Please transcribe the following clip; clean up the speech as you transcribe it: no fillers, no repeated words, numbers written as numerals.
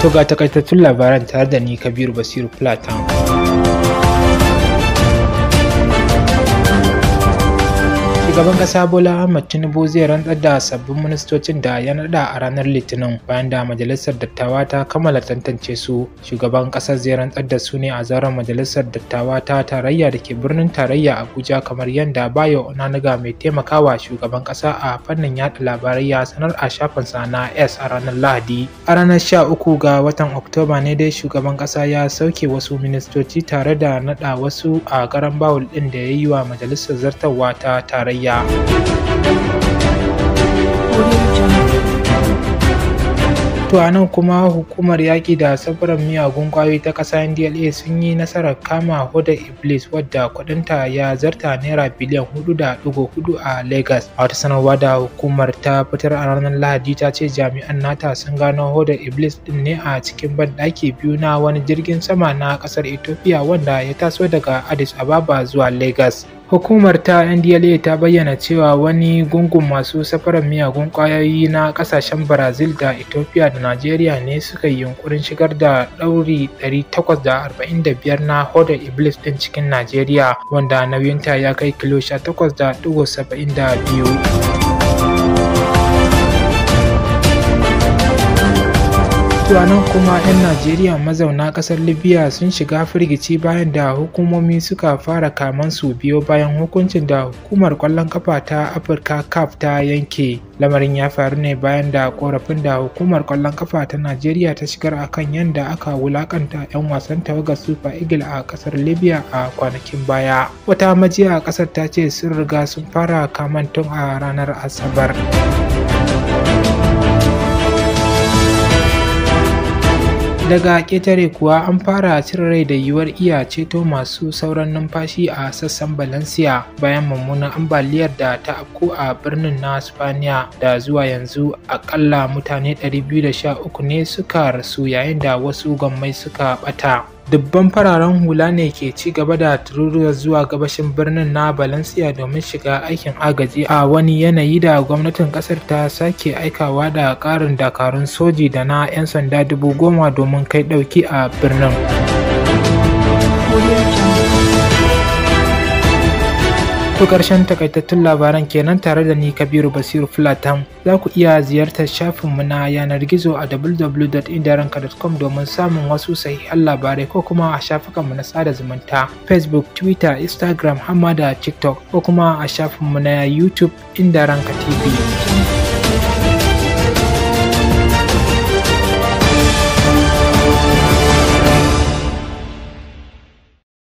To ga takaitattun labaran tare da ni Kabiru Basiru Platon. Shugaban ƙasa Bola Ahmed Tinubu zai rantsar da sabbin ministocin da ya naɗa a ranar Litinin bayan da Majalisar Dattawa ta kammala tantance su. Shugaban ƙasar zai rantsar da su ne a zauren Majalisar Dattawa ta Tarayya da ke birnin tarayya Abuja, kamar yadda Bayo Onanuga, mai taimakawa shugaban ƙasa a fannin yaɗa labarai, ya sanar a shafinsa na X a ranar Lahadi. A ranar 13 ga watan Oktoba ne dai shugaban ƙasa ya sauke wasu ministoci tare da naɗa wasu a garan bawul ɗin da ya yi wa Majalisar Zartarwa ta Tarayya. To a nan kuma hukumar yaƙi da safarar miyagun ƙwayoyi ta ƙasa NDLEA sun yi nasarar kama Hodar Iblis, wadda kuɗinta ya zarta naira biliyan 4.4 a Lagos. A wata sanarwa da hukumar ta fitar a ranar Lahadi ta ce jami'an nata sun gano Hodar Iblis ɗin ne a cikin banɗaki biyu na wani jirgin sama na ƙasar Ethiopia wanda ya taso daga Addis Ababa zuwa Lagos. Hukumar ta NDLEA ta bayyana cewa wani gungun masu safarar miyagun ƙwayoyi na ƙasashen Brazil da Ethiopia da Najeriya ne suka yi yunƙurin shigar da ɗauri 845 na Hodar Iblis ɗin cikin Najeriya, wanda nauyinta ya kai kilo 18.72. Nan kuma 'yan Najeriya mazauna ƙasar Libya sun shiga firgici bayan da hukumomi suka fara kaman su biyo bayan hukuncin da hukumar ƙwallon ƙafa ta Afirka CAF ta yanke. Lamarin ya faru ne bayan da ƙorafin da hukumar ƙwallon ƙafa ta Najeriya ta shigar akan yadda aka wulakanta 'yan wasan tawagar Super Eagles a ƙasar Libya a kwanakin baya. Wata majiya a ƙasar ta ce sun riga sun fara kaman tun a ranar Asabar. Daga ƙetare kuwa an fara cire rai da yiwuwar iya ceto masu sauran numfashi a sassan Valencia bayan mummunan ambaliyar da ta afku a birnin na Spaniya, da zuwa yanzu akalla mutane 213 ne suka rasu yayin da wasu gwammai suka ɓata. Dubban fararen hula ne ke ci gaba da tururuwar zuwa gabashin birnin na Valencia domin shiga aikin agaji a wani yanayi da gwamnatin kasar ta sake aikawa da ƙarin dakarun soji da na 'yan sanda 10,000 domin kai ɗauki a birnin. To ƙarshen takaitattun labaran kenan tare da ni Kabiru Basiru Platon. Za ku iya ziyartar shafinmu na yanar gizo a www.indaranka.com domin samun wasu sahihan labarai, ko kuma a shafukanmu na sada zumunta Facebook, Twitter, Instagram, hamma da TikTok, ko kuma a shafinmu na YouTube Indaranka TV.